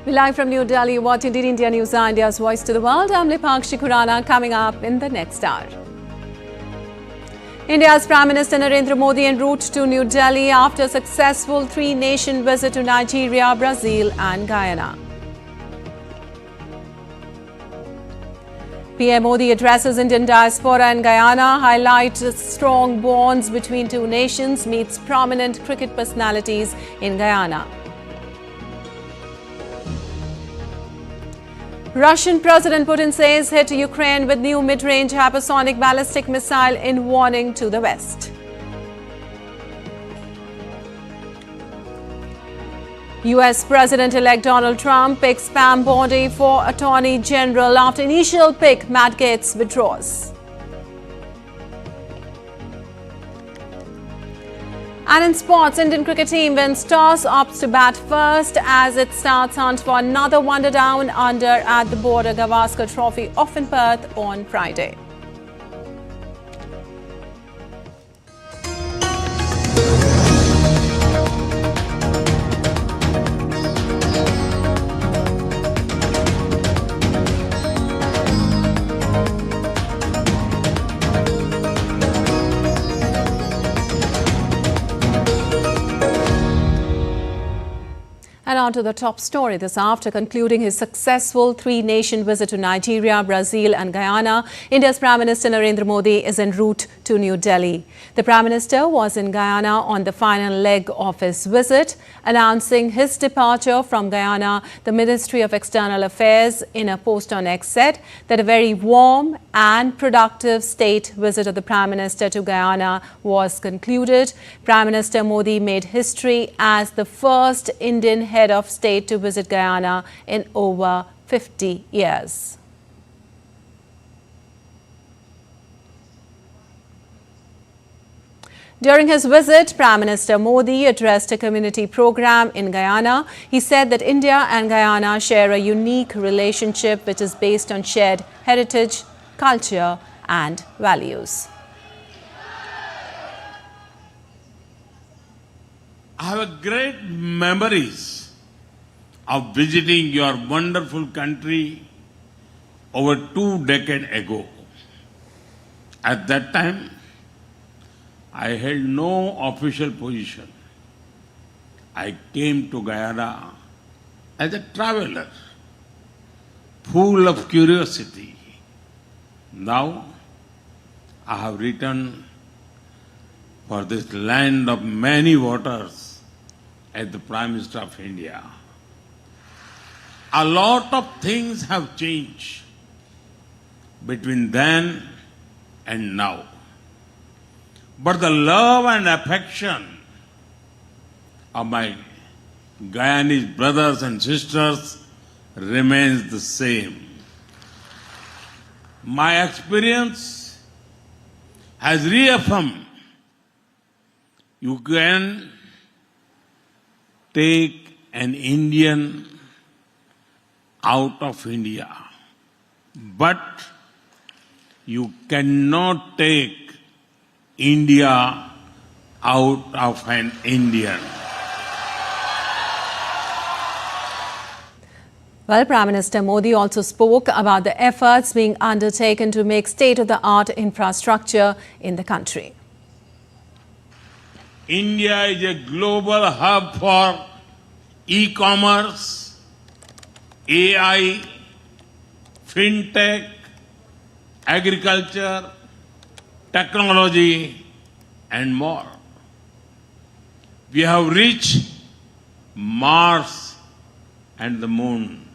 We're live from New Delhi, watching DD India News, India's voice to the world. I'm Lipakshi Khurana, coming up in the next hour. India's Prime Minister Narendra Modi en route to New Delhi after a successful three-nation visit to Nigeria, Brazil and Guyana. PM Modi addresses Indian diaspora in Guyana, highlights strong bonds between two nations, meets prominent cricket personalities in Guyana. Russian President Putin says hit Ukraine with new mid-range hypersonic ballistic missile in warning to the West. US President-elect Donald Trump picks Pam Bondi for Attorney General after initial pick Matt Gaetz withdraws. And in sports, Indian cricket team wins toss, opts to bat first as it starts hunt for another wonder down under at the Border Gavaskar Trophy off in Perth on Friday. And on to the top story. This after concluding his successful three-nation visit to Nigeria, Brazil and Guyana, India's Prime Minister Narendra Modi is en route to New Delhi. The Prime Minister was in Guyana on the final leg of his visit. Announcing his departure from Guyana, the Ministry of External Affairs in a post on X said that a very warm and productive state visit of the Prime Minister to Guyana was concluded. Prime Minister Modi made history as the first Indian head of state to visit Guyana in over 50 years. During his visit, Prime Minister Modi addressed a community program in Guyana. He said that India and Guyana share a unique relationship which is based on shared heritage, culture and values. I have great memories of visiting your wonderful country over 2 decades ago. At that time, I held no official position. I came to Guyana as a traveler, full of curiosity. Now, I have returned for this land of many waters as the Prime Minister of India. A lot of things have changed between then and now. But the love and affection of my Guyanese brothers and sisters remains the same. My experience has reaffirmed you can take an Indian out of India, but you cannot take India out of an Indian. Well, Prime Minister Modi also spoke about the efforts being undertaken to make state-of-the-art infrastructure in the country. India is a global hub for e-commerce, AI, fintech, agriculture, technology, and more. We have reached Mars and the moon.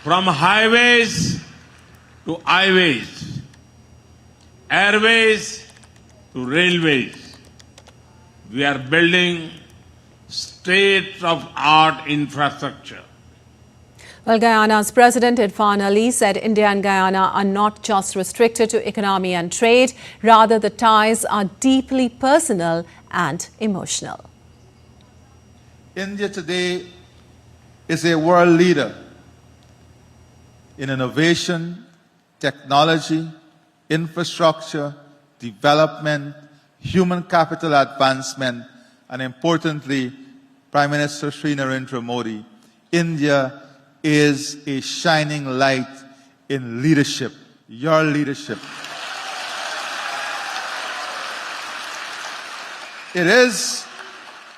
From highways to highways, airways to railways, we are building state-of-art infrastructure. Well, Guyana's President Irfan Ali said India and Guyana are not just restricted to economy and trade, rather the ties are deeply personal and emotional. India today is a world leader in innovation, technology, infrastructure, development, human capital advancement, and importantly, Prime Minister Sri Narendra Modi, India is a shining light in leadership, your leadership. It is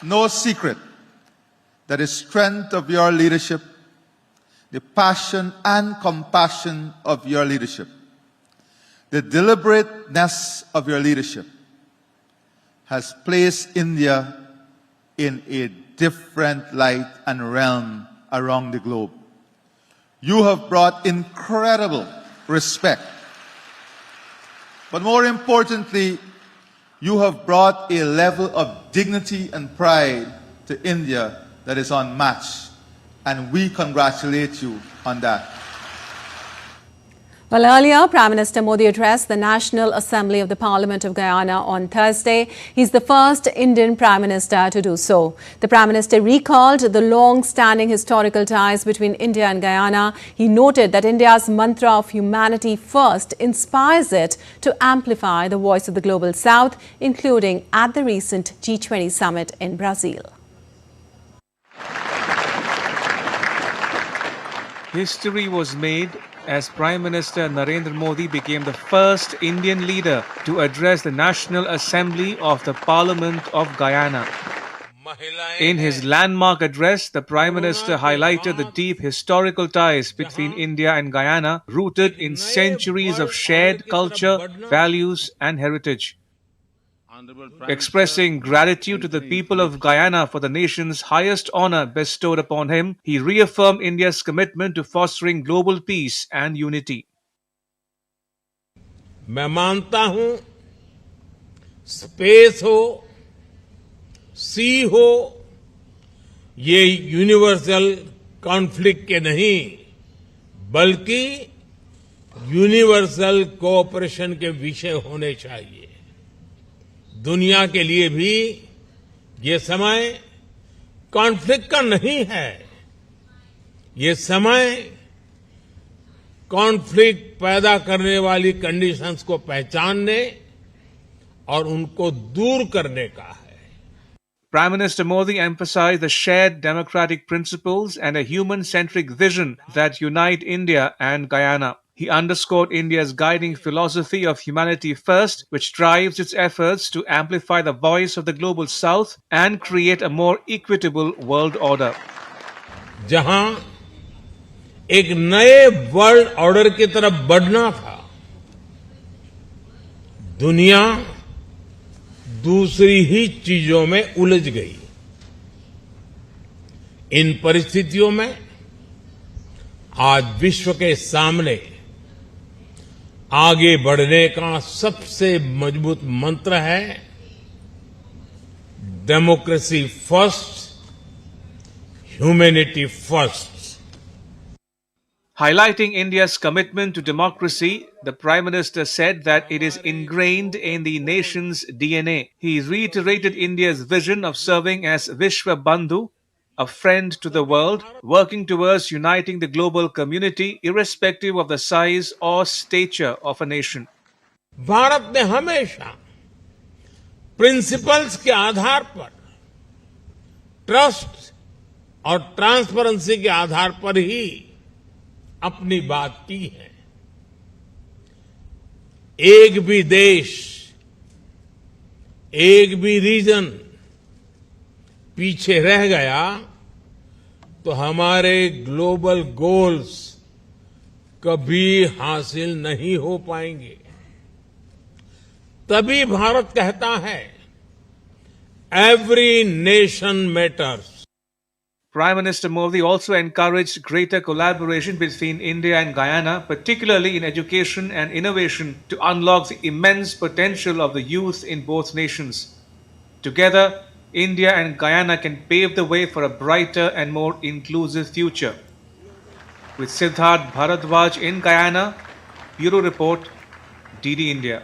no secret that the strength of your leadership, the passion and compassion of your leadership, the deliberateness of your leadership has placed India in a different light and realm around the globe. You have brought incredible respect. But more importantly, you have brought a level of dignity and pride to India that is unmatched. And we congratulate you on that. Well, earlier, Prime Minister Modi addressed the National Assembly of the Parliament of Guyana on Thursday. He's the first Indian Prime Minister to do so. The Prime Minister recalled the long-standing historical ties between India and Guyana. He noted that India's mantra of humanity first inspires it to amplify the voice of the Global South, including at the recent G20 summit in Brazil. History was made as Prime Minister Narendra Modi became the first Indian leader to address the National Assembly of the Parliament of Guyana. In his landmark address, the Prime Minister highlighted the deep historical ties between India and Guyana, rooted in centuries of shared culture, values, and heritage. Expressing gratitude to the people of Guyana for the nation's highest honor bestowed upon him, he reaffirmed India's commitment to fostering global peace and unity. मैं मानता हूं space हो, सी हो, ये universal conflict के नहीं बल्कि universal cooperation के विषय होने चाहिए। दुनिया के लिए भी ये समय कॉन्फ्लिक्ट का नहीं है। ये समय कॉन्फ्लिक्ट पैदा करने वाली कंडीशंस को पहचानने और उनको दूर करने का है। Prime Minister Modi emphasized the shared democratic principles and a human-centric vision that unite India and Guyana. He underscored India's guiding philosophy of humanity first, which drives its efforts to amplify the voice of the Global South and create a more equitable world order. जहां एक नए world order की तरफ बढ़ना था, दुनिया दूसरी ही चीजों में उलझ गई। इन परिस्थितियों में आज विश्व के सामने आगे बढ़ने का सबसे मजबूत मंत्र है democracy first, humanity first. Highlighting India's commitment to democracy, the Prime Minister said that it is ingrained in the nation's DNA. He reiterated India's vision of serving as Vishwa Bandhu, a friend to the world, working towards uniting the global community irrespective of the size or stature of a nation. Bharat ने हमेशा principles के आधार पर, trust और transparency के आधार पर ही अपनी बात की है। एक भी देश, एक भी रीजन पीछे रह गया तो हमारे ग्लोबल गोल्स कभी हासिल नहीं हो पाएंगे। तभी भारत कहता है every nation matters. Prime Minister Modi also encouraged greater collaboration between India and Guyana, particularly in education and innovation, to unlock the immense potential of the youth in both nations. Together, India and Guyana can pave the way for a brighter and more inclusive future. With Siddharth Bharadwaj in Guyana, Bureau Report, DD India.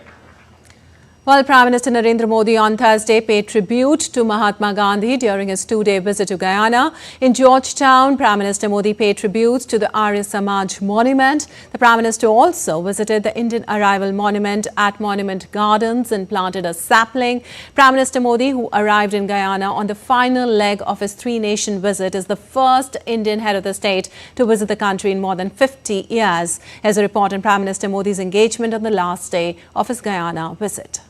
While Prime Minister Narendra Modi on Thursday paid tribute to Mahatma Gandhi during his two-day visit to Guyana, in Georgetown, Prime Minister Modi paid tribute to the Arya Samaj monument. The Prime Minister also visited the Indian Arrival Monument at Monument Gardens and planted a sapling. Prime Minister Modi, who arrived in Guyana on the final leg of his three-nation visit, is the first Indian head of the state to visit the country in more than 50 years. Here's a report on Prime Minister Modi's engagement on the last day of his Guyana visit.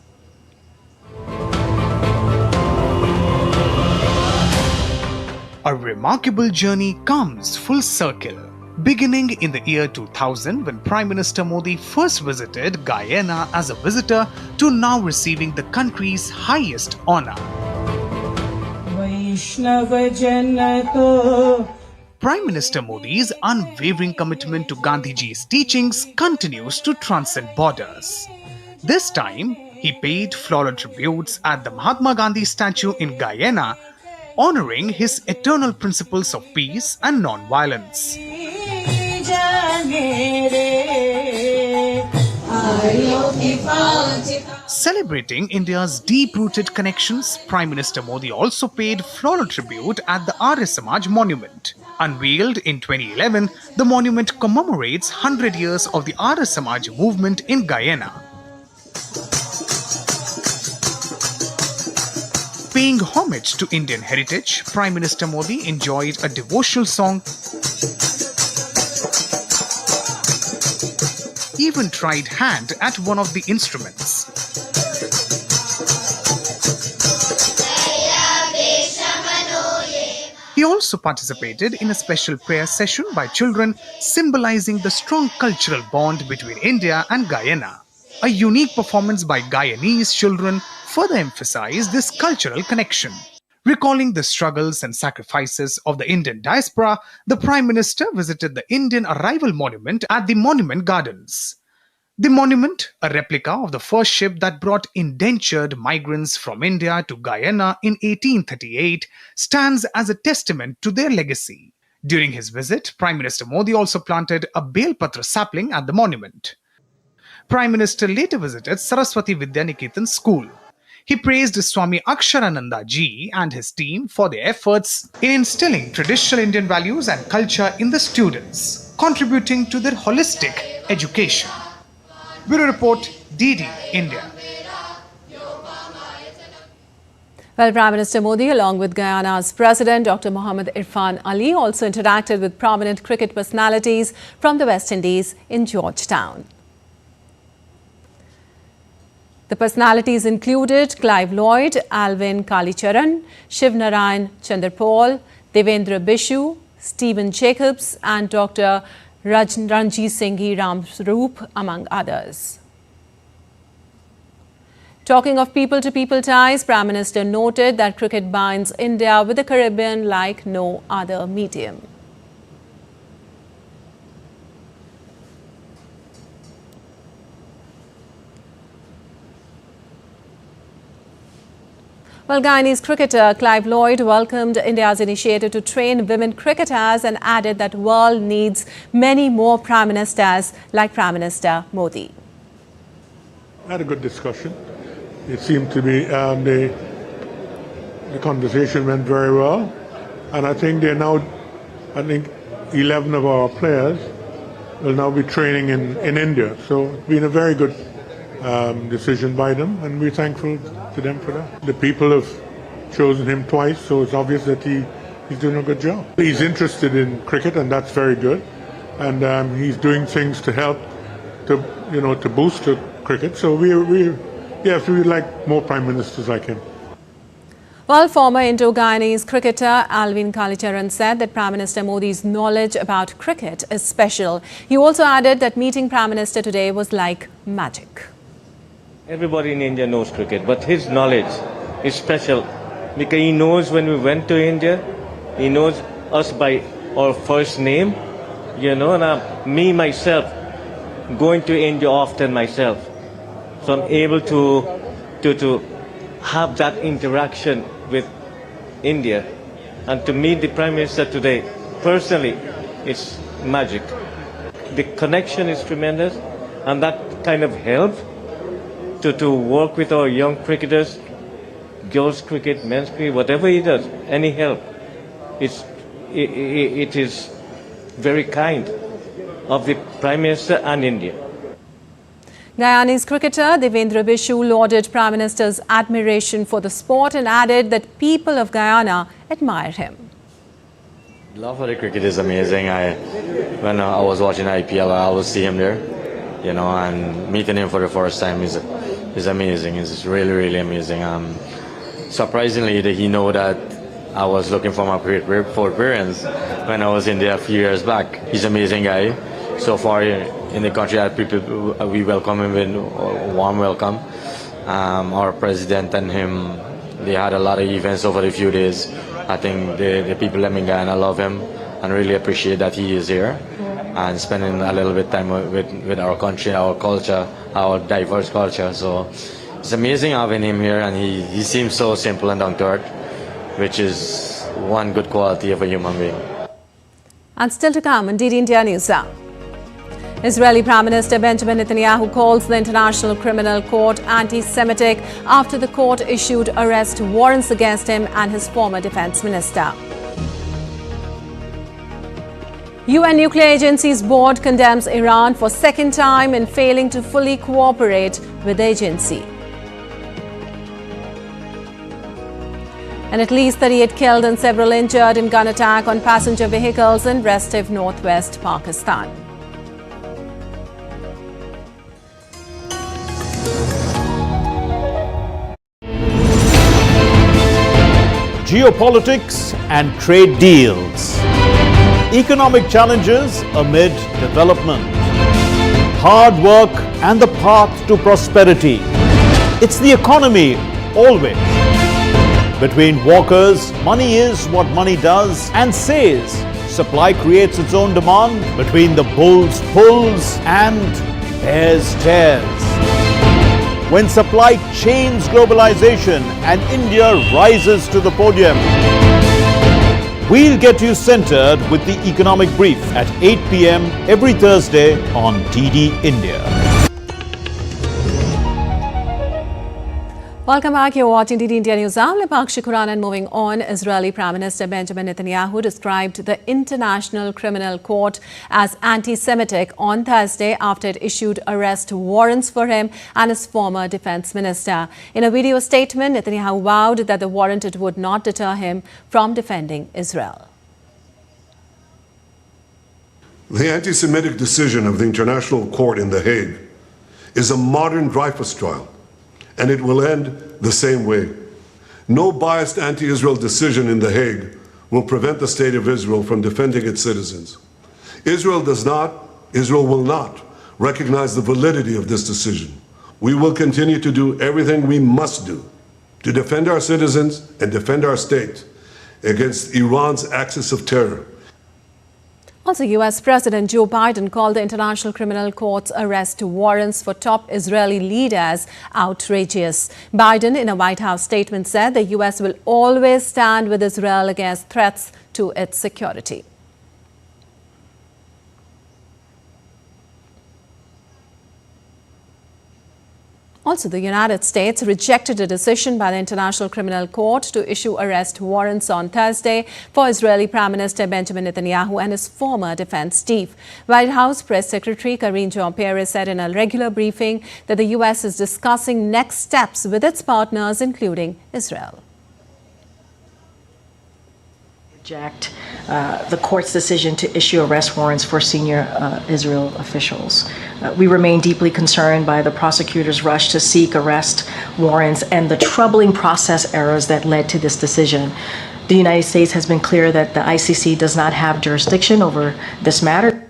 A remarkable journey comes full circle, beginning in the year 2000 when Prime Minister Modi first visited Guyana as a visitor to now receiving the country's highest honor. Prime Minister Modi's unwavering commitment to Gandhiji's teachings continues to transcend borders. This time, he paid floral tributes at the Mahatma Gandhi statue in Guyana, honoring his eternal principles of peace and non-violence. Celebrating India's deep-rooted connections, Prime Minister Modi also paid floral tribute at the Arya Samaj monument. Unveiled in 2011, the monument commemorates 100 years of the Arya Samaj movement in Guyana. Paying homage to Indian heritage, Prime Minister Modi enjoyed a devotional song, even tried hand at one of the instruments. He also participated in a special prayer session by children, symbolizing the strong cultural bond between India and Guyana. A unique performance by Guyanese children further emphasized this cultural connection. Recalling the struggles and sacrifices of the Indian diaspora, the Prime Minister visited the Indian Arrival Monument at the Monument Gardens. The monument, a replica of the first ship that brought indentured migrants from India to Guyana in 1838, stands as a testament to their legacy. During his visit, Prime Minister Modi also planted a Belpatra sapling at the monument. Prime Minister later visited Saraswati Vidya Niketan School. He praised Swami Aksharananda ji and his team for their efforts in instilling traditional Indian values and culture in the students, contributing to their holistic education. Bureau Report, DD, India. Well, Prime Minister Modi, along with Guyana's President Dr. Mohammad Irfan Ali, also interacted with prominent cricket personalities from the West Indies in Georgetown. The personalities included Clive Lloyd, Alvin Kalicharan, Shiv Narayan Chanderpaul, Devendra Bishu, Stephen Jacobs and Dr. Ranjit Singhi Ramsroop, among others. Talking of people-to-people ties, Prime Minister noted that cricket binds India with the Caribbean like no other medium. Well, Guyanese cricketer Clive Lloyd welcomed India's initiative to train women cricketers and added that the world needs many more Prime Ministers like Prime Minister Modi. I had a good discussion. It seemed to be the conversation went very well, and I think 11 of our players will now be training in India. So it's been a very good decision by them, and we're thankful to them for that. The people have chosen him twice, so it's obvious that he's doing a good job. He's interested in cricket, and that's very good, and he's doing things to help to boost the cricket. So we'd like more prime ministers like him. Well, former Indo-Guyanese cricketer Alvin Kalicharan said that Prime Minister Modi's knowledge about cricket is special. He also added that meeting Prime Minister today was like magic. Everybody in India knows cricket, but his knowledge is special because he knows when we went to India, he knows us by our first name, and me myself, going to India often myself. So I'm able to have that interaction with India, and to meet the Prime Minister today, personally, it's magic. The connection is tremendous, and that kind of help to work with our young cricketers, girls cricket, men's cricket, whatever he does, any help. It is very kind of the Prime Minister and India. Guyanese cricketer Devendra Bishu lauded Prime Minister's admiration for the sport and added that people of Guyana admire him. Love for the cricket is amazing. When I was watching IPL, I always see him there, you know, and meeting him for the first time is amazing. It's really, really amazing. Surprisingly, he know that I was looking for my appearance when I was in there a few years back. He's an amazing guy. So far in the country, we welcome him with a warm welcome. Our president and him, they had a lot of events over the few days. I think the people in Guyana love him and really appreciate that he is here and spending a little bit of time with our country, our culture, our diverse culture. So it's amazing having him here, and he seems so simple and down to earth, which is one good quality of a human being. And still to come on DD India News Now. Israeli Prime Minister Benjamin Netanyahu calls the International Criminal Court anti-Semitic after the court issued arrest warrants against him and his former defense minister. UN Nuclear Agency's board condemns Iran for second time in failing to fully cooperate with the agency. And at least 38 killed and several injured in gun attack on passenger vehicles in restive northwest Pakistan. Geopolitics and trade deals. Economic challenges amid development. Hard work and the path to prosperity. It's the economy always. Between walkers, money is what money does and says. Supply creates its own demand. Between the bulls pulls and bears tears. When supply chains globalization and India rises to the podium. We'll get you centered with the economic brief at 8 p.m. every Thursday on DD India. Welcome back. You're watching DD India News. I'm Lepakshi Quran, and moving on, Israeli Prime Minister Benjamin Netanyahu described the International Criminal Court as anti-Semitic on Thursday after it issued arrest warrants for him and his former defense minister. In a video statement, Netanyahu vowed that the warrant would not deter him from defending Israel. The anti-Semitic decision of the International Court in The Hague is a modern Dreyfus trial, and it will end the same way. No biased anti-Israel decision in The Hague will prevent the State of Israel from defending its citizens. Israel will not recognize the validity of this decision. We will continue to do everything we must do to defend our citizens and defend our state against Iran's axis of terror. Also, U.S. President Joe Biden called the International Criminal Court's arrest warrants for top Israeli leaders outrageous. Biden, in a White House statement, said the U.S. will always stand with Israel against threats to its security. Also, the United States rejected a decision by the International Criminal Court to issue arrest warrants on Thursday for Israeli Prime Minister Benjamin Netanyahu and his former defense chief. White House Press Secretary Karine Jean-Pierre said in a regular briefing that the U.S. is discussing next steps with its partners, including Israel. Reject the court's decision to issue arrest warrants for senior Israel officials. We remain deeply concerned by the prosecutor's rush to seek arrest warrants and the troubling process errors that led to this decision. The United States has been clear that the ICC does not have jurisdiction over this matter.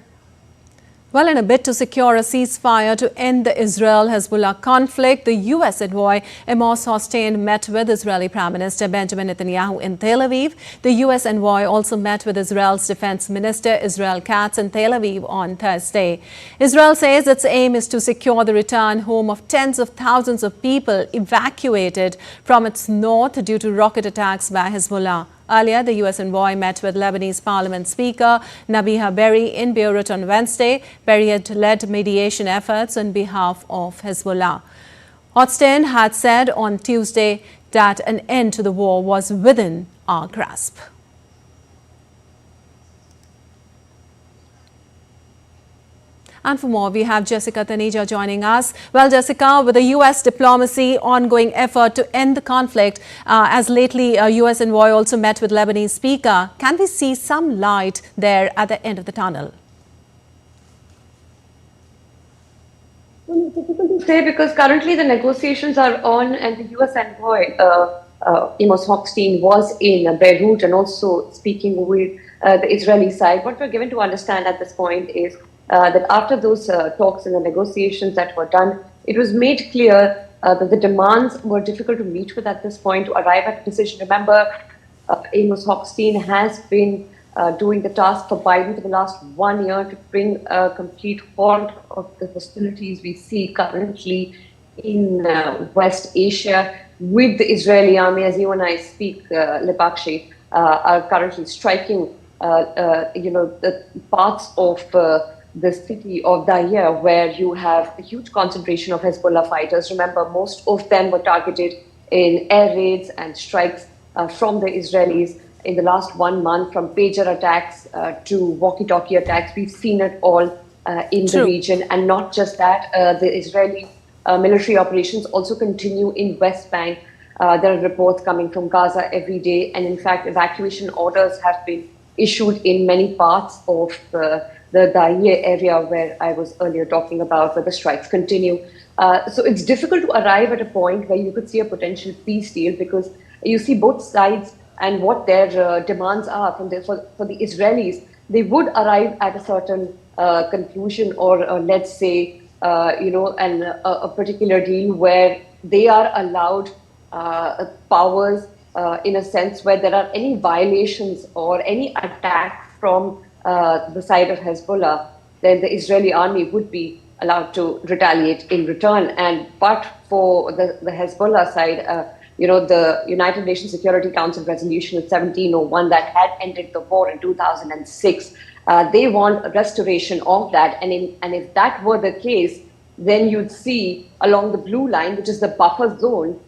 Well, in a bid to secure a ceasefire to end the Israel-Hezbollah conflict, the U.S. envoy Amos Hochstein met with Israeli Prime Minister Benjamin Netanyahu in Tel Aviv. The U.S. envoy also met with Israel's Defense Minister Israel Katz in Tel Aviv on Thursday. Israel says its aim is to secure the return home of tens of thousands of people evacuated from its north due to rocket attacks by Hezbollah. Earlier, the U.S. envoy met with Lebanese Parliament Speaker Nabiha Berri in Beirut on Wednesday. Berri had led mediation efforts on behalf of Hezbollah. Holstein had said on Tuesday that an end to the war was within our grasp. And for more, we have Jessica Taneja joining us. Well, Jessica, with the U.S. diplomacy ongoing effort to end the conflict, as lately U.S. envoy also met with Lebanese speaker, can we see some light there at the end of the tunnel? Well, it's difficult to say because currently the negotiations are on, and the U.S. envoy, Amos Hochstein, was in Beirut and also speaking with the Israeli side. What we're given to understand at this point is that after those talks and the negotiations that were done, it was made clear that the demands were difficult to meet with at this point to arrive at a decision. Remember, Amos Hochstein has been doing the task for Biden for the last 1 year to bring a complete halt of the hostilities we see currently in West Asia with the Israeli army, as you and I speak, Lepakshi, are currently striking, the parts of the city of Dahiya, where you have a huge concentration of Hezbollah fighters. Remember, most of them were targeted in air raids and strikes from the Israelis in the last 1 month, from pager attacks to walkie-talkie attacks. We've seen it all in the region. And not just that, the Israeli military operations also continue in West Bank. There are reports coming from Gaza every day. And in fact, evacuation orders have been issued in many parts of the Dahiya area where I was earlier talking about, where the strikes continue. So it's difficult to arrive at a point where you could see a potential peace deal, because you see both sides and what their demands are for the Israelis. They would arrive at a certain conclusion, or let's say, a particular deal where they are allowed powers in a sense where there are any violations or any attack from the side of Hezbollah, then the Israeli army would be allowed to retaliate in return. But for the Hezbollah side, the United Nations Security Council resolution 1701 that had ended the war in 2006, they want a restoration of that. And if that were the case, then you'd see along the blue line, which is the buffer zone,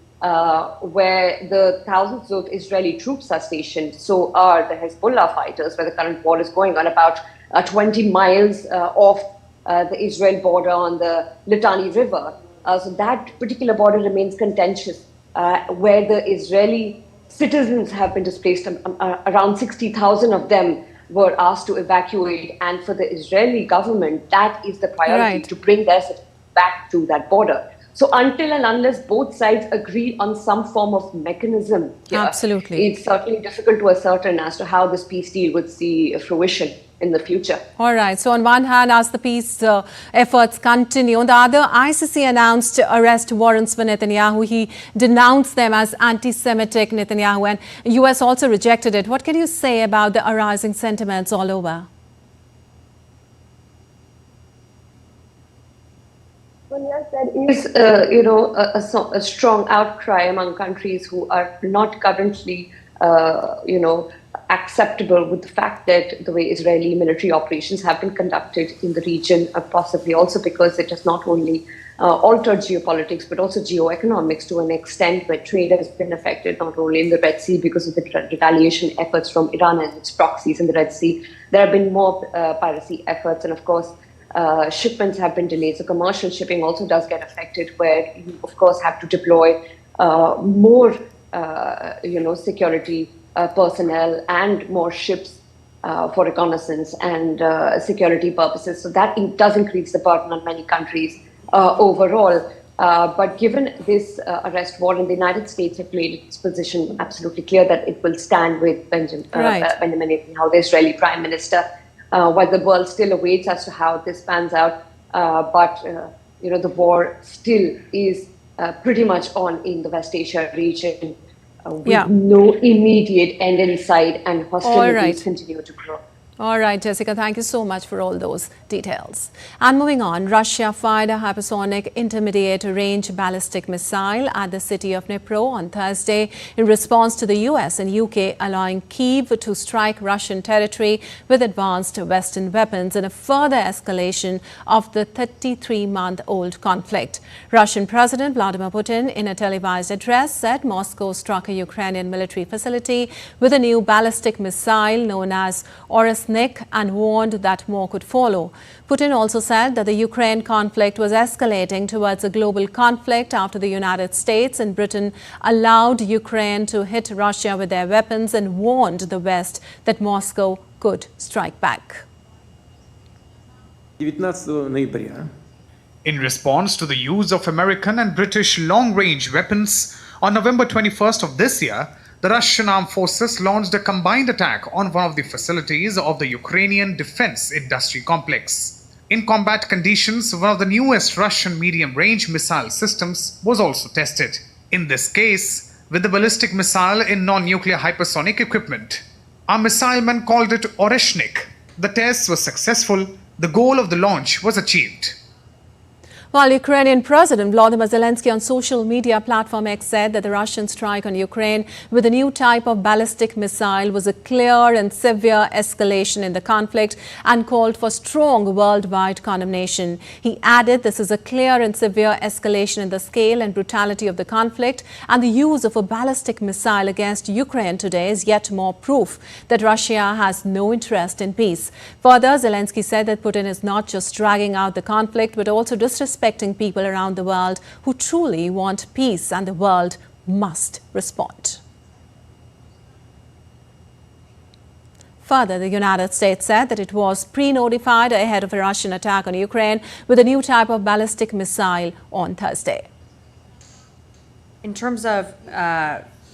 where the thousands of Israeli troops are stationed. So are the Hezbollah fighters, where the current war is going on, about 20 miles off the Israel border on the Litani River. So that particular border remains contentious, where the Israeli citizens have been displaced. Around 60,000 of them were asked to evacuate. And for the Israeli government, that is the priority, to bring their citizens back to that border. So until and unless both sides agree on some form of mechanism here, it's certainly difficult to ascertain as to how this peace deal would see fruition in the future. All right. So on one hand, as the peace efforts continue, on the other, ICC announced arrest warrants for Netanyahu. He denounced them as anti-Semitic, Netanyahu, and US also rejected it. What can you say about the arising sentiments all over? Well, yes, there is, a strong outcry among countries who are not currently, acceptable with the fact that the way Israeli military operations have been conducted in the region, possibly also because it has not only altered geopolitics, but also geoeconomics to an extent where trade has been affected, not only in the Red Sea because of the retaliation efforts from Iran and its proxies in the Red Sea. There have been more piracy efforts, and of course, shipments have been delayed. So commercial shipping also does get affected, where you, of course, have to deploy more, security personnel and more ships for reconnaissance and security purposes. So that does increase the burden on many countries overall. But given this arrest warrant, the United States have made its position absolutely clear that it will stand with Benjamin Netanyahu, the Israeli Prime Minister, while the world still awaits as to how this pans out. But the war still is pretty much on in the West Asia region, with no immediate end in sight, and hostilities continue to grow. All right, Jessica, thank you so much for all those details. And moving on, Russia fired a hypersonic intermediate-range ballistic missile at the city of Dnipro on Thursday in response to the US and UK allowing Kyiv to strike Russian territory with advanced Western weapons in a further escalation of the 33-month-old conflict. Russian President Vladimir Putin, in a televised address, said Moscow struck a Ukrainian military facility with a new ballistic missile known as and warned that more could follow. Putin also said that the Ukraine conflict was escalating towards a global conflict after the United States and Britain allowed Ukraine to hit Russia with their weapons and warned the West that Moscow could strike back. In response to the use of American and British long-range weapons, on November 21st of this year, the Russian armed forces launched a combined attack on one of the facilities of the Ukrainian defense industry complex. In combat conditions, one of the newest Russian medium-range missile systems was also tested. In this case, with the ballistic missile in non-nuclear hypersonic equipment. Our missileman called it Oreshnik. The test was successful. The goal of the launch was achieved. While Ukrainian President Volodymyr Zelensky on social media platform X said that the Russian strike on Ukraine with a new type of ballistic missile was a clear and severe escalation in the conflict and called for strong worldwide condemnation. He added this is a clear and severe escalation in the scale and brutality of the conflict, and the use of a ballistic missile against Ukraine today is yet more proof that Russia has no interest in peace. Further, Zelensky said that Putin is not just dragging out the conflict but also disrespecting people around the world who truly want peace, and the world must respond. Further, the United States said that it was pre-notified ahead of a Russian attack on Ukraine with a new type of ballistic missile on Thursday. In terms of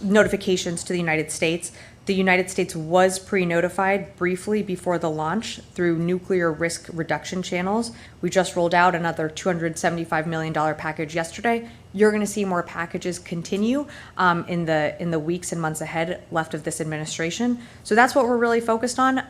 notifications to the United States was pre-notified briefly before the launch through nuclear risk reduction channels. We just rolled out another $275 million package yesterday. You're going to see more packages continue in the weeks and months ahead left of this administration. So that's what we're really focused on.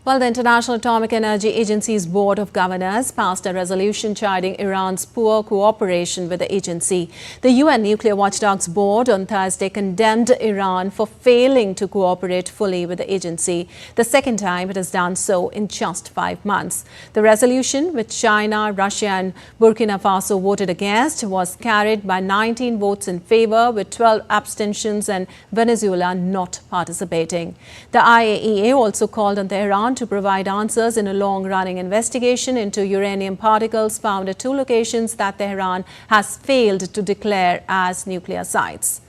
Well, the International Atomic Energy Agency's Board of Governors passed a resolution chiding Iran's poor cooperation with the agency. The UN Nuclear Watchdog's board on Thursday condemned Iran for failing to cooperate fully with the agency, the second time it has done so in just 5 months. The resolution, which China, Russia and Burkina Faso voted against, was carried by 19 votes in favor with 12 abstentions and Venezuela not participating. The IAEA also called on Tehran to provide answers in a long-running investigation into uranium particles found at 2 locations that Tehran has failed to declare as nuclear sites.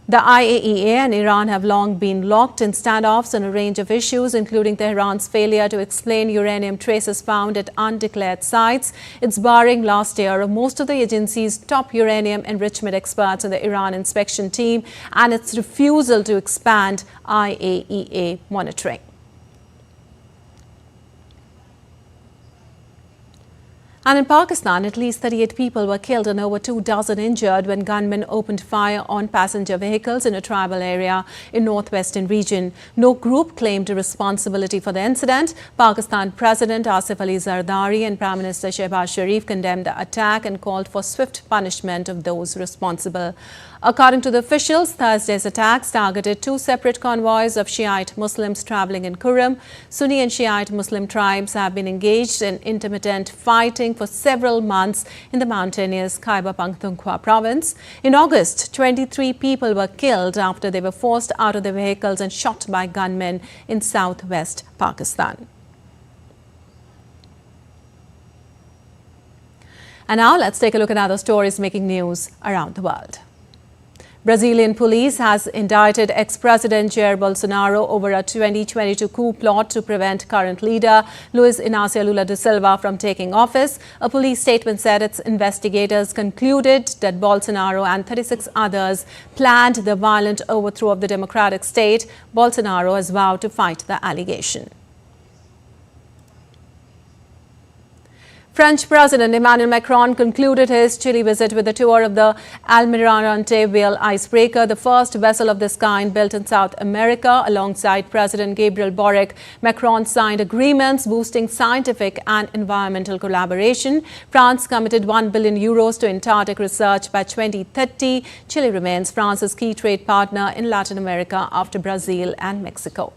The IAEA and Iran have long been locked in standoffs on a range of issues, including Tehran's failure to explain uranium traces found at undeclared sites, its barring last year of most of the agency's top uranium enrichment experts in the Iran inspection team, and its refusal to expand IAEA monitoring. And in Pakistan, at least 38 people were killed and over 2 dozen injured when gunmen opened fire on passenger vehicles in a tribal area in northwestern region. No group claimed responsibility for the incident. Pakistan President Asif Ali Zardari and Prime Minister Shehbaz Sharif condemned the attack and called for swift punishment of those responsible. According to the officials, Thursday's attacks targeted 2 separate convoys of Shiite Muslims traveling in Kurram. Sunni and Shiite Muslim tribes have been engaged in intermittent fighting for several months in the mountainous Khyber Pakhtunkhwa province. In August, 23 people were killed after they were forced out of their vehicles and shot by gunmen in southwest Pakistan. And now let's take a look at other stories making news around the world. Brazilian police has indicted ex-president Jair Bolsonaro over a 2022 coup plot to prevent current leader Luiz Inácio Lula da Silva from taking office. A police statement said its investigators concluded that Bolsonaro and 36 others planned the violent overthrow of the democratic state. Bolsonaro has vowed to fight the allegation. French President Emmanuel Macron concluded his Chile visit with a tour of the Almirante whale icebreaker, the first vessel of this kind built in South America. Alongside President Gabriel Boric, Macron signed agreements boosting scientific and environmental collaboration. France committed €1 billion to Antarctic research by 2030. Chile remains France's key trade partner in Latin America after Brazil and Mexico.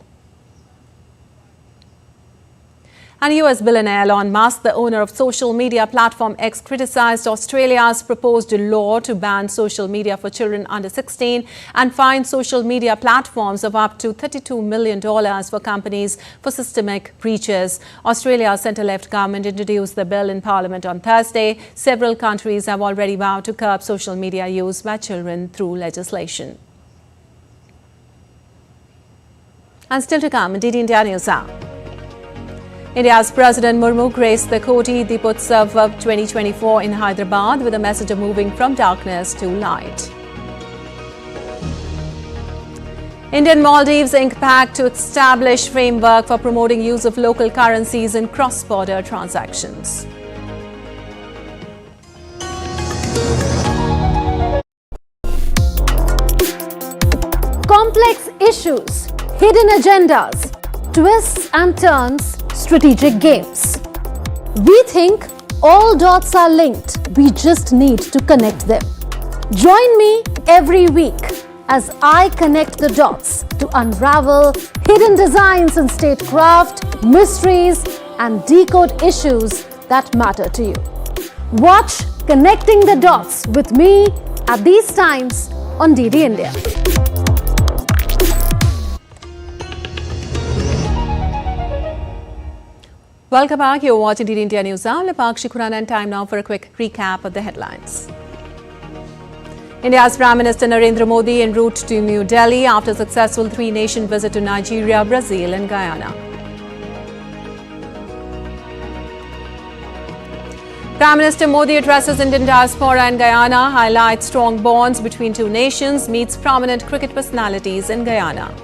And US billionaire Elon Musk, the owner of social media platform X, criticized Australia's proposed law to ban social media for children under 16 and fine social media platforms of up to $32 million for companies for systemic breaches. Australia's centre-left government introduced the bill in Parliament on Thursday. Several countries have already vowed to curb social media use by children through legislation. And still to come, DD India News Hour. India's President MoU graced the Koti Deepotsav of 2024 in Hyderabad with a message of moving from darkness to light. Indian Maldives Inc. pact to establish framework for promoting use of local currencies in cross-border transactions. Complex issues, hidden agendas, twists and turns, strategic games. We think all dots are linked. We just need to connect them. Join me every week as I connect the dots to unravel hidden designs in statecraft, mysteries, and decode issues that matter to you. Watch Connecting the Dots with me at these times on DD India. Welcome back. You're watching DD India News Hour. Pakshi Khurana, and time now for a quick recap of the headlines. India's Prime Minister Narendra Modi en route to New Delhi after a successful three-nation visit to Nigeria, Brazil and Guyana. Prime Minister Modi addresses Indian diaspora in Guyana, highlights strong bonds between two nations, meets prominent cricket personalities in Guyana.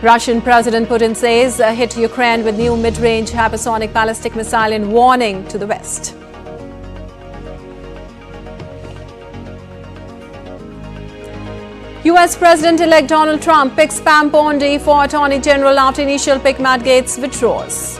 Russian President Putin says hit Ukraine with new mid-range hypersonic ballistic missile in warning to the West. US President-elect Donald Trump picks Pam Bondi for Attorney General after initial pick Matt Gaetz withdraws.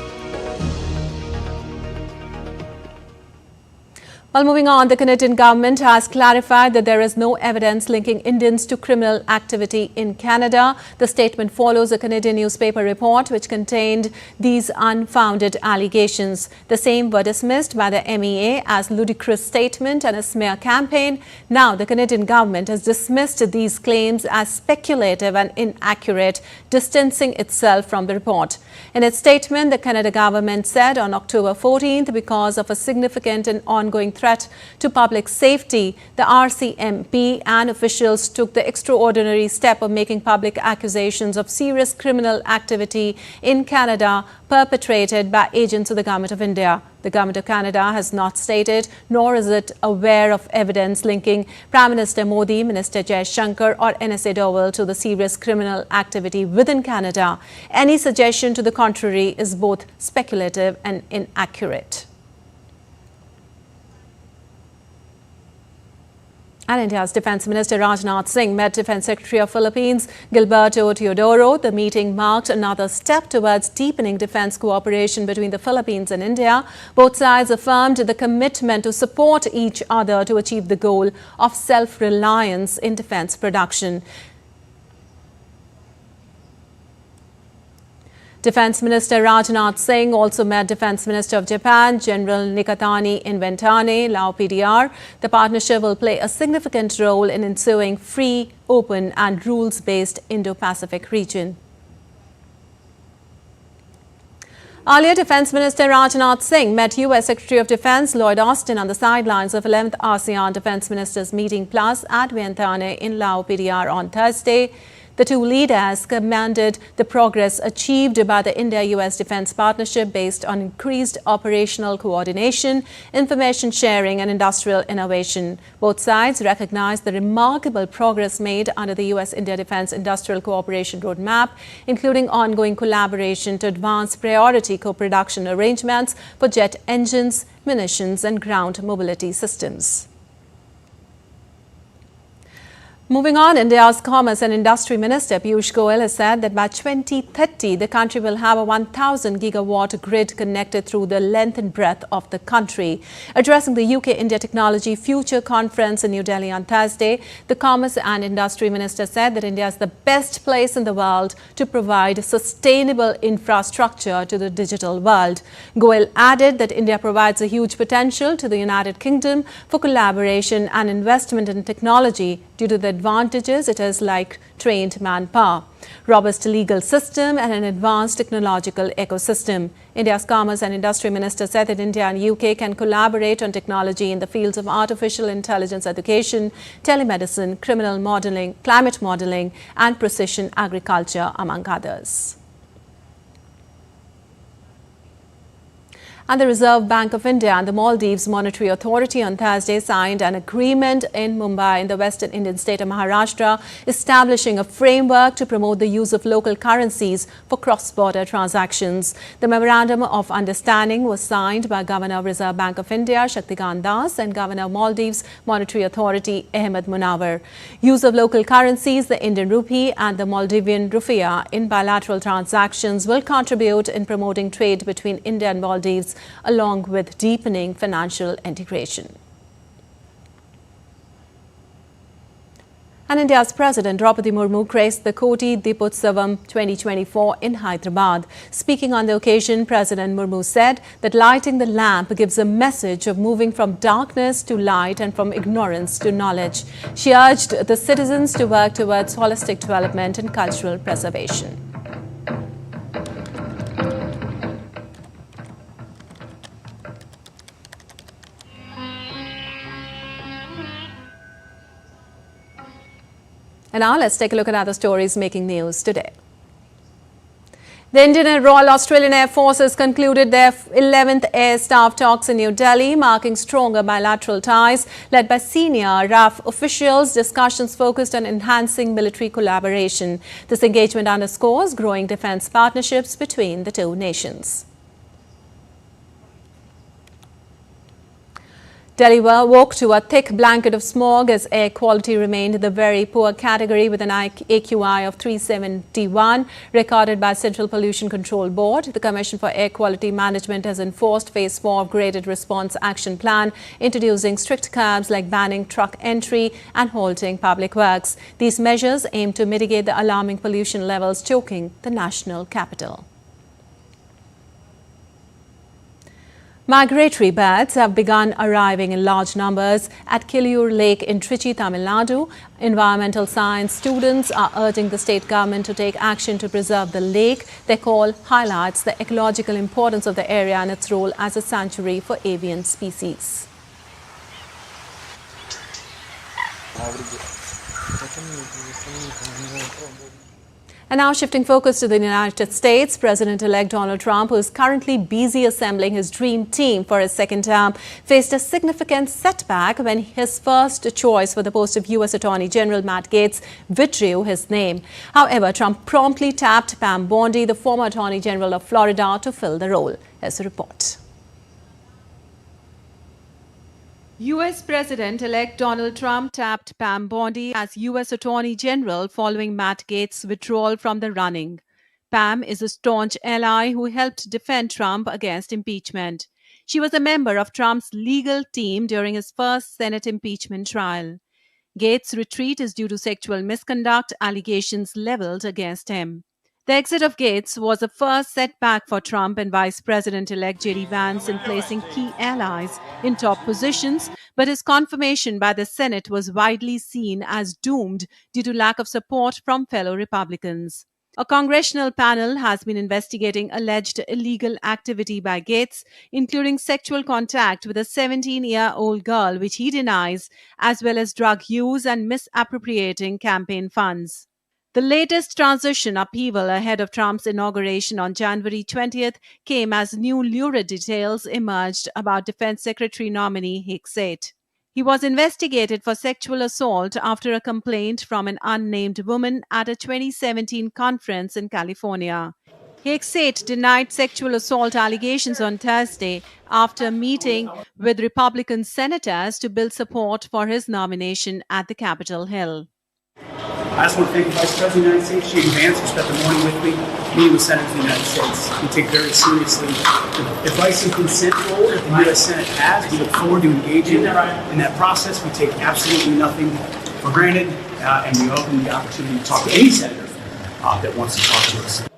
Well, moving on, the Canadian government has clarified that there is no evidence linking Indians to criminal activity in Canada. The statement follows a Canadian newspaper report which contained these unfounded allegations. The same were dismissed by the MEA as ludicrous statement and a smear campaign. Now, the Canadian government has dismissed these claims as speculative and inaccurate, distancing itself from the report. In its statement, the Canada government said on October 14th, because of a significant and ongoing threat to public safety, the RCMP and officials took the extraordinary step of making public accusations of serious criminal activity in Canada perpetrated by agents of the Government of India. The Government of Canada has not stated, nor is it aware of evidence linking Prime Minister Modi, Minister Jaishankar or NSA Dowell to the serious criminal activity within Canada. Any suggestion to the contrary is both speculative and inaccurate. And India's Defence Minister Rajnath Singh met Defence Secretary of Philippines Gilberto Teodoro. The meeting marked another step towards deepening defence cooperation between the Philippines and India. Both sides affirmed the commitment to support each other to achieve the goal of self-reliance in defence production. Defence Minister Rajnath Singh also met Defence Minister of Japan, General Nikatani Inventane, Lao PDR. The partnership will play a significant role in ensuing free, open and rules-based Indo-Pacific region. Earlier, Defence Minister Rajnath Singh met US Secretary of Defence Lloyd Austin on the sidelines of 11th ASEAN Defence Ministers Meeting Plus at Vientiane in Lao PDR on Thursday. The two leaders commended the progress achieved by the India-US defense partnership based on increased operational coordination, information sharing and industrial innovation. Both sides recognized the remarkable progress made under the US-India Defense Industrial Cooperation Roadmap, including ongoing collaboration to advance priority co-production arrangements for jet engines, munitions and ground mobility systems. Moving on, India's Commerce and Industry Minister Piyush Goyal has said that by 2030, the country will have a 1,000 gigawatt grid connected through the length and breadth of the country. Addressing the UK-India Technology Future Conference in New Delhi on Thursday, the Commerce and Industry Minister said that India is the best place in the world to provide sustainable infrastructure to the digital world. Goyal added that India provides a huge potential to the United Kingdom for collaboration and investment in technology due to the advantages it has like trained manpower, robust legal system and an advanced technological ecosystem. India's Commerce and Industry Minister said that India and UK can collaborate on technology in the fields of artificial intelligence education, telemedicine, criminal modeling, climate modeling and precision agriculture, among others. And the Reserve Bank of India and the Maldives Monetary Authority on Thursday signed an agreement in Mumbai in the western Indian state of Maharashtra, establishing a framework to promote the use of local currencies for cross-border transactions. The Memorandum of Understanding was signed by Governor of Reserve Bank of India, Shaktikant Das, and Governor of Maldives Monetary Authority, Ahmed Munawar. Use of local currencies, the Indian rupee and the Maldivian rufiya, in bilateral transactions will contribute in promoting trade between India and Maldives, along with deepening financial integration. And India's President Draupadi Murmu graced the Koti Deepotsavam 2024 in Hyderabad. Speaking on the occasion, President Murmu said that lighting the lamp gives a message of moving from darkness to light and from ignorance to knowledge. She urged the citizens to work towards holistic development and cultural preservation. And now let's take a look at other stories making news today. The Indian and Royal Australian Air Forces concluded their 11th Air Staff Talks in New Delhi, marking stronger bilateral ties led by senior RAF officials. Discussions focused on enhancing military collaboration. This engagement underscores growing defence partnerships between the two nations. Delhi woke to a thick blanket of smog as air quality remained in the very poor category with an AQI of 371 recorded by Central Pollution Control Board. The Commission for Air Quality Management has enforced Phase 4 of Graded Response Action Plan, introducing strict curbs like banning truck entry and halting public works. These measures aim to mitigate the alarming pollution levels choking the national capital. Migratory birds have begun arriving in large numbers at Kilur Lake in Trichy, Tamil Nadu. Environmental science students are urging the state government to take action to preserve the lake. Their call highlights the ecological importance of the area and its role as a sanctuary for avian species. And now shifting focus to the United States, President-elect Donald Trump, who is currently busy assembling his dream team for his second term, faced a significant setback when his first choice for the post of U.S. Attorney General Matt Gaetz withdrew his name. However, Trump promptly tapped Pam Bondi, the former Attorney General of Florida, to fill the role. Here's a report. U.S. President-elect Donald Trump tapped Pam Bondi as U.S. Attorney General following Matt Gaetz's withdrawal from the running. Pam is a staunch ally who helped defend Trump against impeachment. She was a member of Trump's legal team during his first Senate impeachment trial. Gaetz's retreat is due to sexual misconduct allegations leveled against him. The exit of Gaetz was a first setback for Trump and Vice President-elect J.D. Vance in placing key allies in top positions, but his confirmation by the Senate was widely seen as doomed due to lack of support from fellow Republicans. A congressional panel has been investigating alleged illegal activity by Gaetz, including sexual contact with a 17-year-old girl, which he denies, as well as drug use and misappropriating campaign funds. The latest transition upheaval ahead of Trump's inauguration on January 20th came as new lurid details emerged about Defense Secretary nominee Hexate. He was investigated for sexual assault after a complaint from an unnamed woman at a 2017 conference in California. Hexate denied sexual assault allegations on Thursday after meeting with Republican senators to build support for his nomination at the Capitol Hill. I just want to thank the Vice President of the United States, J.D. Vance, who spent the morning with me, meeting with Senators of the United States. We take very seriously the advice and consent role that the U.S. Senate has. We look forward to engaging in that process. We take absolutely nothing for granted, and we welcome the opportunity to talk to any senator that wants to talk to us.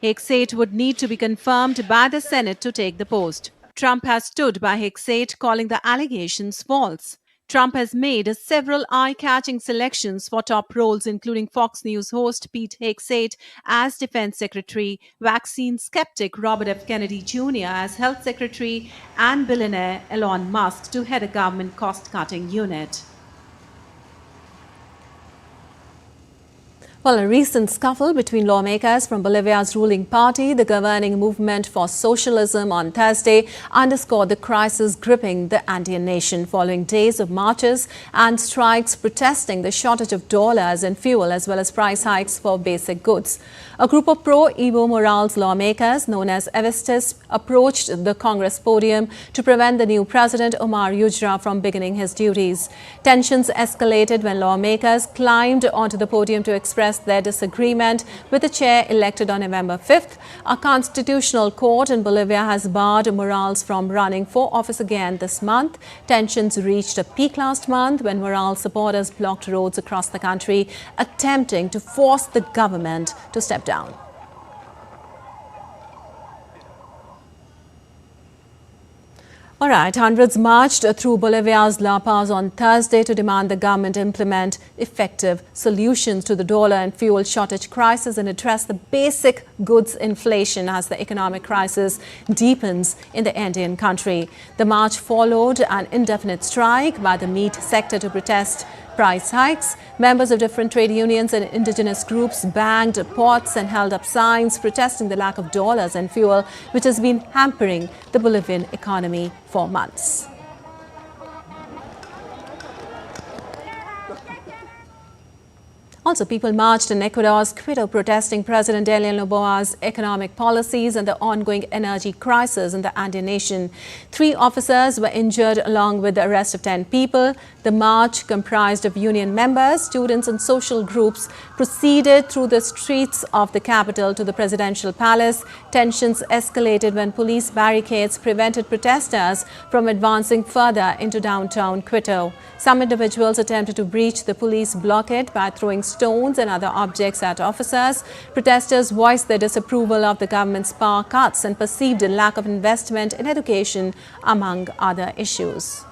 Hexate would need to be confirmed by the Senate to take the post. Trump has stood by Hexate, calling the allegations false. Trump has made several eye-catching selections for top roles, including Fox News host Pete Hexate as Defense Secretary, vaccine skeptic Robert F. Kennedy Jr. as Health Secretary, and billionaire Elon Musk to head a government cost-cutting unit. Well, a recent scuffle between lawmakers from Bolivia's ruling party, the governing Movement for Socialism, on Thursday underscored the crisis gripping the Andean nation following days of marches and strikes protesting the shortage of dollars and fuel as well as price hikes for basic goods. A group of pro-Evo Morales lawmakers known as Evistas approached the Congress podium to prevent the new president Omar Yujra from beginning his duties. Tensions escalated when lawmakers climbed onto the podium to express their disagreement with the chair elected on November 5th. A constitutional court in Bolivia has barred Morales from running for office again this month. Tensions reached a peak last month when Morales supporters blocked roads across the country, attempting to force the government to step down. All right, hundreds marched through Bolivia's La Paz on Thursday to demand the government implement effective solutions to the dollar and fuel shortage crisis and address the basic goods inflation as the economic crisis deepens in the Andean country. The march followed an indefinite strike by the meat sector to protest price hikes. Members of different trade unions and indigenous groups banged pots and held up signs protesting the lack of dollars and fuel, which has been hampering the Bolivian economy for months. Also, people marched in Ecuador's Quito protesting President Daniel Noboa's economic policies and the ongoing energy crisis in the Andean nation. 3 officers were injured along with the arrest of 10 people. The march, comprised of union members, students and social groups, proceeded through the streets of the capital to the presidential palace. Tensions escalated when police barricades prevented protesters from advancing further into downtown Quito. Some individuals attempted to breach the police blockade by throwing stones and other objects at officers. Protesters voiced their disapproval of the government's power cuts and perceived a lack of investment in education, among other issues.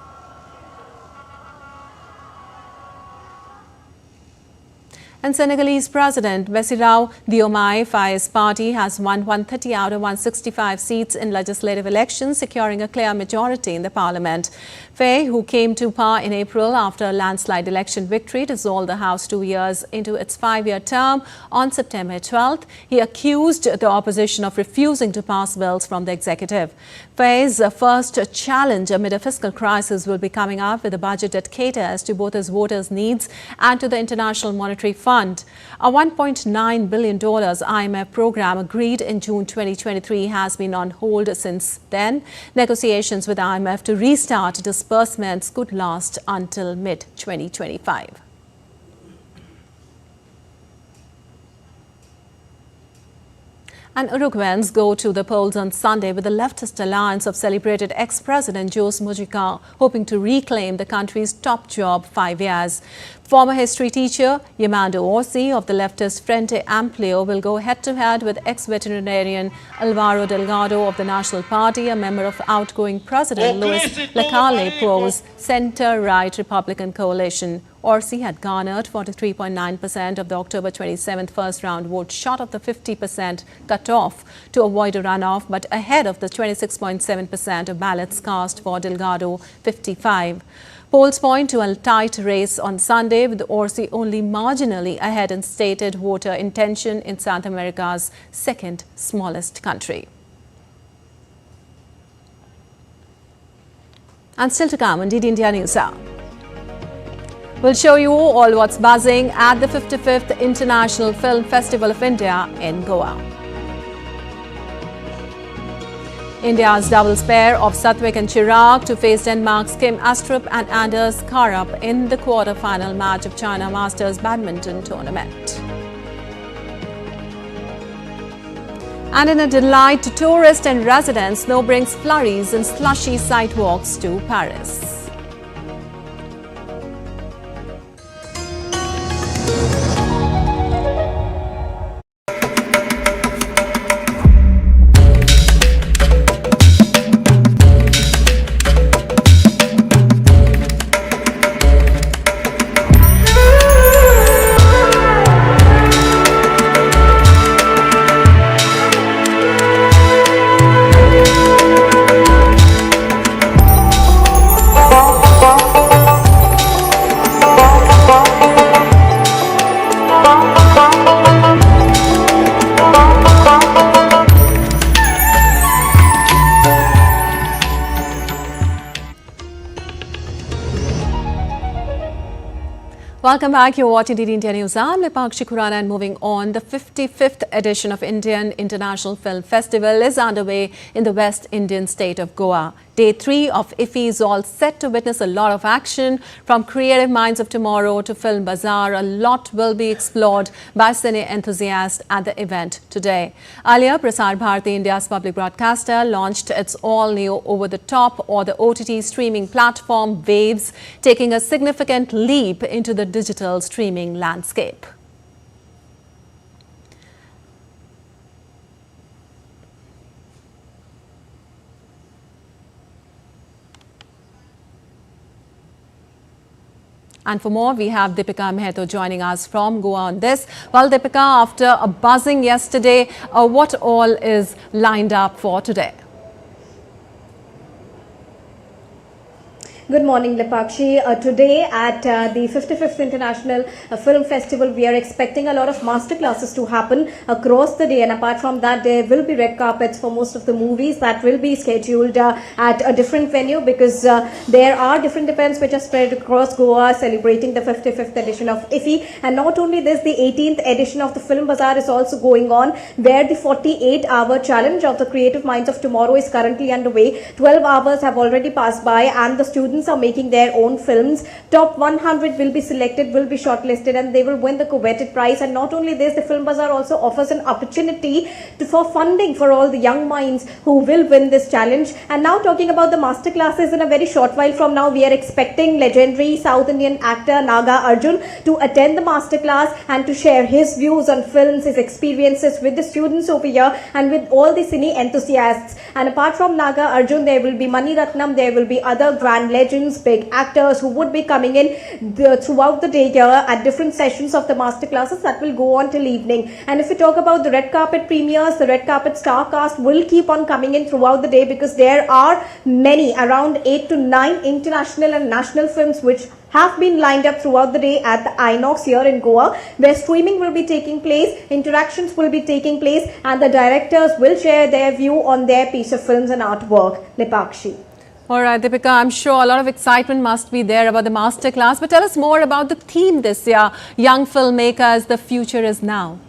And Senegalese President Bassirou Diomaye Faye's party has won 130 out of 165 seats in legislative elections, securing a clear majority in the parliament. Faye, who came to power in April after a landslide election victory, dissolved the House 2 years into its 5-year term on September 12th. He accused the opposition of refusing to pass bills from the executive. Faye's first challenge amid a fiscal crisis will be coming up with a budget that caters to both his voters' needs and to the International Monetary Fund. A $1.9 billion IMF program agreed in June 2023 has been on hold since then. Negotiations with the IMF to restart disbursements could last until mid-2025. And Uruguayans go to the polls on Sunday with the leftist alliance of celebrated ex-president José Mujica hoping to reclaim the country's top job 5 years. Former history teacher Yamando Orsi of the leftist Frente Amplio will go head-to-head with ex-veterinarian Alvaro Delgado of the National Party, a member of outgoing President Luis Lacalle-Pou's center-right Republican coalition. Orsi had garnered 43.9% of the October 27th first-round vote, short of the 50% cut-off to avoid a runoff, but ahead of the 26.7% of ballots cast for Delgado, 55. Polls point to a tight race on Sunday, with Orsi only marginally ahead in stated voter intention in South America's second smallest country. And still to come on DD India News Hour. We'll show you all what's buzzing at the 55th International Film Festival of India in Goa. India's doubles pair of Satwik and Chirag to face Denmark's Kim Astrup and Anders Karup in the quarter-final match of China Masters Badminton Tournament. And in a delight to tourists and residents, snow brings flurries and slushy sidewalks to Paris. Welcome back. You're watching DD India News. I'm Lipakshi Khurana, and moving on, the 55th edition of Indian International Film Festival is underway in the West Indian state of Goa. Day 3 of IFFI is all set to witness a lot of action. From Creative Minds of Tomorrow to Film Bazaar, a lot will be explored by cine enthusiasts at the event today. Earlier, Prasar Bharati, India's public broadcaster, launched its all-new over-the-top or the OTT streaming platform Waves, taking a significant leap into the digital streaming landscape. And for more, we have Deepika Mehto joining us from Goa on this. Well, Deepika, after a buzzing yesterday, what all is lined up for today? Good morning, Lipakshi. Today at the 55th International Film Festival, we are expecting a lot of masterclasses to happen across the day. And apart from that, there will be red carpets for most of the movies that will be scheduled at a different venue, because there are different events which are spread across Goa celebrating the 55th edition of IFFI. And not only this, the 18th edition of the Film Bazaar is also going on, where the 48-hour challenge of the Creative Minds of Tomorrow is currently underway. 12 hours have already passed by, and the students are making their own films. Top 100 will be selected, will be shortlisted, and they will win the coveted prize. And not only this, the Film Bazaar also offers an opportunity for funding for all the young minds who will win this challenge. And now, talking about the master classes, in a very short while from now, we are expecting legendary South Indian actor Naga Arjun to attend the master class and to share his views on films, his experiences with the students over here and with all the cine enthusiasts. And apart from Naga Arjun, there will be Mani Ratnam, there will be other grand legends, big actors who would be coming in throughout the day here at different sessions of the master classes that will go on till evening. And if we talk about the red carpet premieres, the red carpet star cast will keep on coming in throughout the day, because there are many, around 8 to 9 international and national films which have been lined up throughout the day at the Inox here in Goa, where streaming will be taking place, interactions will be taking place, and the directors will share their view on their piece of films and artwork. Lipakshi. All right, Deepika, I'm sure a lot of excitement must be there about the masterclass, but tell us more about the theme this year. Young filmmakers, the future is now.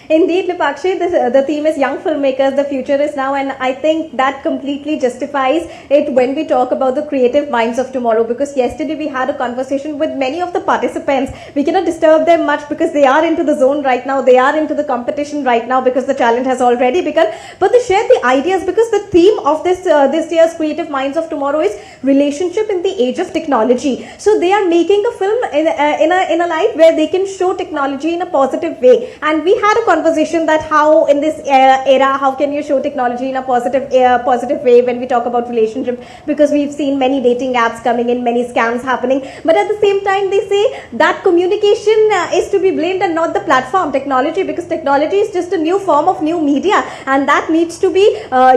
Indeed, Lipakshi, the theme is young filmmakers, the future is now, and I think that completely justifies it when we talk about the creative minds of tomorrow, because yesterday we had a conversation with many of the participants. We cannot disturb them much because they are into the zone right now, they are into the competition right now because the challenge has already begun, but they share the ideas, because the theme of this year's Creative Minds of Tomorrow is relationship in the age of technology. So they are making a film in a light where they can show technology in a positive way, and we had a conversation that how in this era, how can you show technology in a positive way when we talk about relationship, because we've seen many dating apps coming in, many scams happening, but at the same time they say that communication is to be blamed and not the platform technology, because technology is just a new form of new media, and that needs to be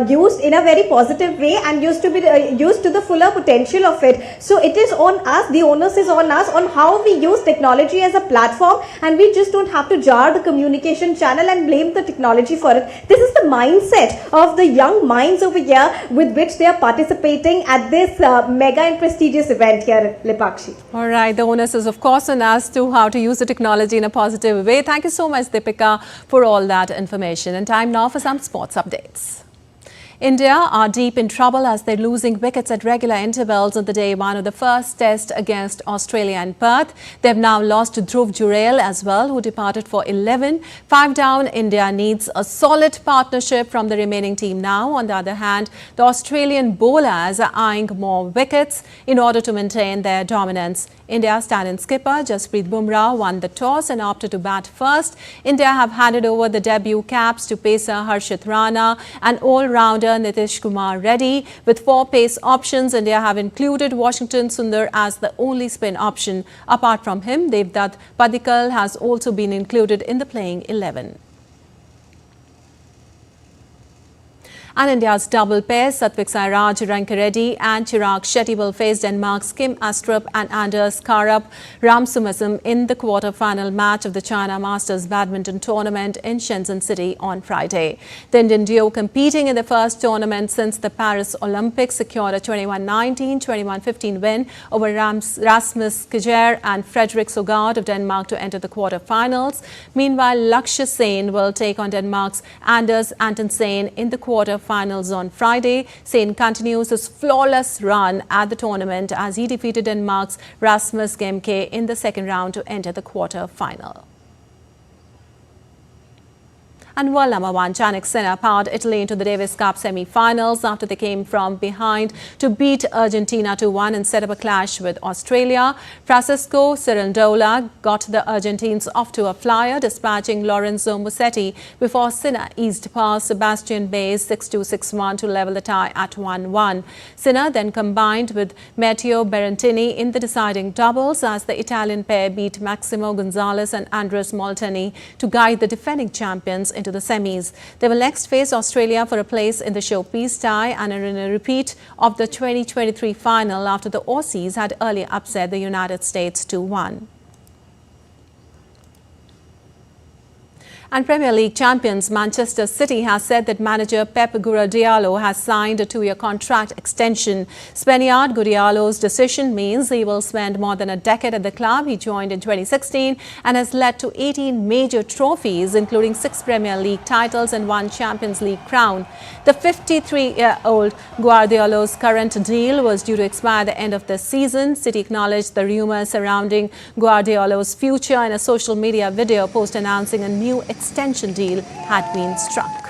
used in a very positive way and used to be used to the fuller potential of it. So it is on us, the onus is on us on how we use technology as a platform, and we just don't have to jar the communication channel and blame the technology for it. This is the mindset of the young minds over here with which they are participating at this mega and prestigious event here, Lipakshi. All right, the onus is of course on us to how to use the technology in a positive way. Thank you so much, Deepika, for all that information. And time now for some sports updates. India are deep in trouble as they're losing wickets at regular intervals on the day one of the first test against Australia in Perth. They've now lost to Dhruv Jurel as well, who departed for 11. 5 down, India needs a solid partnership from the remaining team now. On the other hand, the Australian bowlers are eyeing more wickets in order to maintain their dominance. India's stand-in skipper Jasprit Bumrah won the toss and opted to bat first. India have handed over the debut caps to pacer Harshit Rana and all-rounder Nitish Kumar Reddy. With 4 pace options, India have included Washington Sundar as the only spin option. Apart from him, Devdutt Padikkal has also been included in the playing 11. And India's double pair, Satvik Sairaj Rankireddy and Chirag Shetty will face Denmark's Kim Astrup and Anders Karup Ramsumesam in the quarter-final match of the China Masters Badminton Tournament in Shenzhen City on Friday. The Indian duo, competing in the first tournament since the Paris Olympics, secured a 21-19, 21-15 win over Rasmus Kjær and Frederik Sogard of Denmark to enter the quarter-finals. Meanwhile, Lakshya Sen will take on Denmark's Anders Antonsen in the quarter-finals on Friday. Sen continues his flawless run at the tournament as he defeated Denmark's Rasmus Gemke in the second round to enter the quarter-final. And world number 1 Jannik Sinner powered Italy into the Davis Cup semi-finals after they came from behind to beat Argentina 2-1 and set up a clash with Australia. Francisco Cirondola got the Argentines off to a flyer, dispatching Lorenzo Musetti before Sinner eased past Sebastian Baez 6-2, 6-1 to level the tie at 1-1. Sinner then combined with Matteo Berrettini in the deciding doubles as the Italian pair beat Maximo Gonzalez and Andres Molteni to guide the defending champions into the semis. They will next face Australia for a place in the showpiece tie and are in a repeat of the 2023 final after the Aussies had earlier upset the United States 2-1. And Premier League champions Manchester City has said that manager Pep Guardiola has signed a 2-year contract extension. Spaniard Guardiola's decision means he will spend more than a decade at the club. He joined in 2016 and has led to 18 major trophies, including 6 Premier League titles and 1 Champions League crown. The 53-year-old Guardiola's current deal was due to expire at the end of the season. City acknowledged the rumors surrounding Guardiola's future in a social media video post announcing a new extension deal had been struck.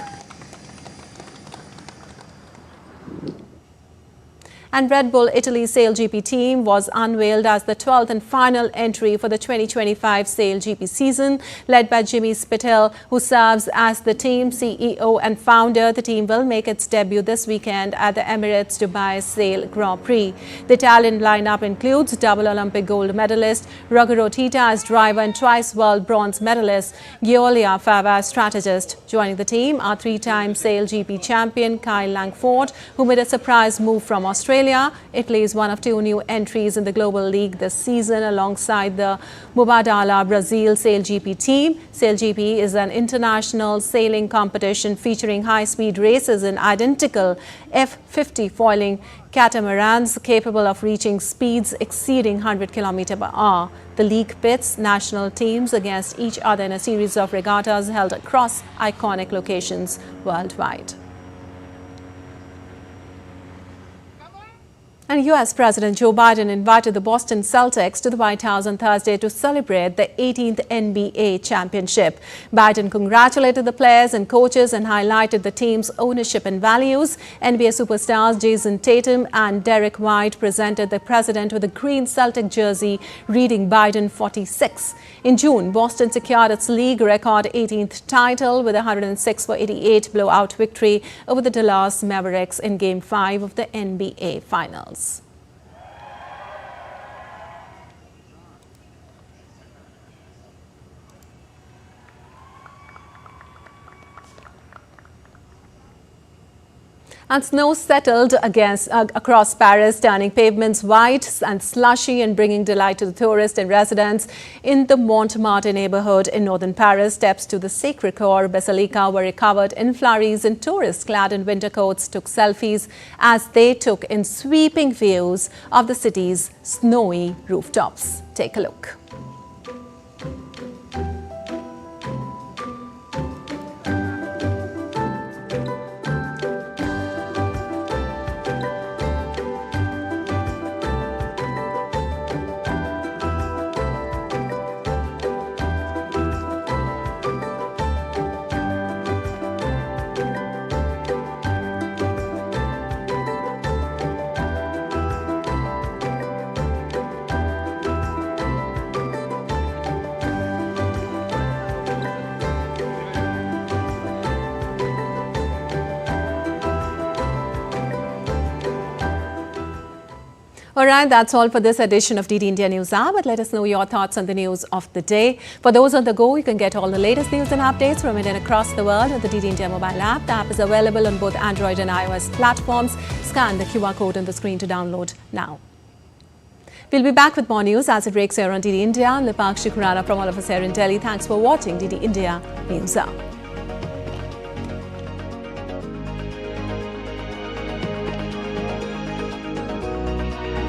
And Red Bull Italy's SailGP team was unveiled as the 12th and final entry for the 2025 SailGP season. Led by Jimmy Spittel, who serves as the team CEO and founder, the team will make its debut this weekend at the Emirates Dubai Sail Grand Prix. The Italian lineup includes double Olympic gold medalist Ruggero Tita as driver and twice world bronze medalist Giulia Fava as strategist. Joining the team are 3-time SailGP champion Kyle Langford, who made a surprise move from Australia. Italy is one of 2 new entries in the Global League this season alongside the Mubadala Brazil SailGP team. SailGP is an international sailing competition featuring high-speed races in identical F50 foiling catamarans capable of reaching speeds exceeding 100 km/h. The league pits national teams against each other in a series of regattas held across iconic locations worldwide. And US President Joe Biden invited the Boston Celtics to the White House on Thursday to celebrate the 18th NBA championship. Biden congratulated the players and coaches and highlighted the team's ownership and values. NBA superstars Jason Tatum and Derek White presented the president with a green Celtic jersey reading Biden 46. In June, Boston secured its league record 18th title with a 106-88 blowout victory over the Dallas Mavericks in Game 5 of the NBA Finals. And snow settled across Paris, turning pavements white and slushy and bringing delight to the tourists and residents in the Montmartre neighborhood in northern Paris. Steps to the Sacré-Cœur Basilica were covered in flurries, and tourists clad in winter coats took selfies as they took in sweeping views of the city's snowy rooftops. Take a look. All right, that's all for this edition of DD India News Hour. But let us know your thoughts on the news of the day. For those on the go, you can get all the latest news and updates from India and across the world with the DD India mobile app. The app is available on both Android and iOS platforms. Scan the QR code on the screen to download now. We'll be back with more news as it breaks here on DD India. Lipakshi Khurana from all of us here in Delhi. Thanks for watching DD India News Hour.